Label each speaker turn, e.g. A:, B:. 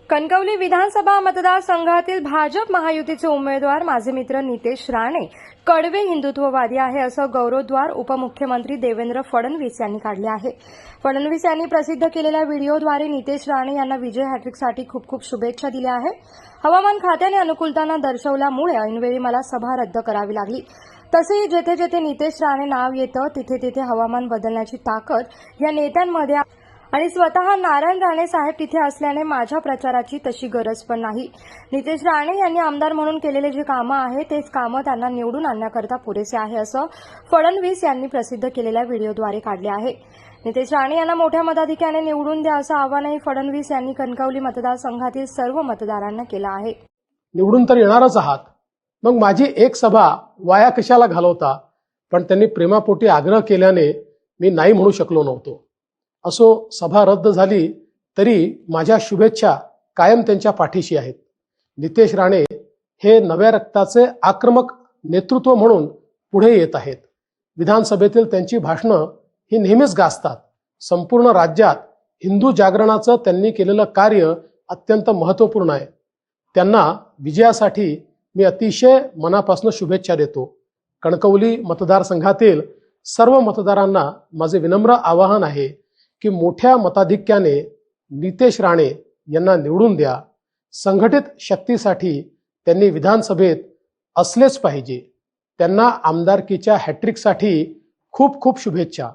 A: कणकवली विधानसभा मतदारसंघातील भाजप महायुतीचे उमेदवार माझे मित्र नितेश राणे कडवे हिंदुत्ववादी आहे असं गौरवोद्गार उपमुख्यमंत्री देवेंद्र फडणवीस यांनी काढले आहे। फडणवीस यांनी प्रसिद्ध केलेल्या व्हिडिओद्वारे नितेश राणे यांना विजय हॅट्रिकसाठी खूप खूप शुभेच्छा दिल्या आहेत। हवामान खात्याने अनुकूलता दर्शवल्यामुळे ऐनवेळी मला सभा रद्द करावी लागली। तसेही जेथे जेथे नितेश राणे नाव येतं तिथे तिथे हवामान बदलण्याची ताकद या नेत्यांमध्ये आणि स्वतः नारायण राणे साहेब तिथे असल्याने माझ्या प्रचाराची तशी गरज पण नाही। नितेश राणे यांनी आमदार म्हणून केलेले जे कामं आहे तेच कामं त्यांना निवडून आणण्याकरता पुरेसे आहे असं फडणवीस यांनी प्रसिद्ध केलेल्या व्हिडिओद्वारे काढले आहे। नितेश राणे यांना मोठ्या मताधिक्याने निवडून द्या असं आवाहनही फडणवीस यांनी कणकवली मतदारसंघातील सर्व मतदारांना केलं आहे।
B: निवडून तर येणारच आहात, मग माझी एक सभा वाया कशाला घालवता? पण त्यांनी प्रेमापोटी आग्रह केल्याने मी नाही म्हणू शकलो नव्हतो। असो, सभा रद्द झाली तरी माझ्या शुभेच्छा कायम त्यांच्या पाठीशी आहेत। नितेश राणे हे नव्या रक्ताचे आक्रमक नेतृत्व म्हणून पुढे येत आहेत। विधानसभेतील त्यांची भाषणं ही नेहमीच गाजतात। संपूर्ण राज्यात हिंदू जागरणाचं त्यांनी केलेलं कार्य अत्यंत महत्त्वपूर्ण आहे। त्यांना विजयासाठी मी अतिशय मनापासून शुभेच्छा देतो। कणकवली मतदारसंघातील सर्व मतदारांना माझे विनम्र आवाहन आहे की मोठ्या मताधिक्याने नितेश राणे यांना निवडून द्या। संघटित शक्तीसाठी त्यांनी विधानसभेत असलेच पाहिजे। त्यांना आमदारकीच्या हॅट्रिकसाठी खूप खूप शुभेच्छा।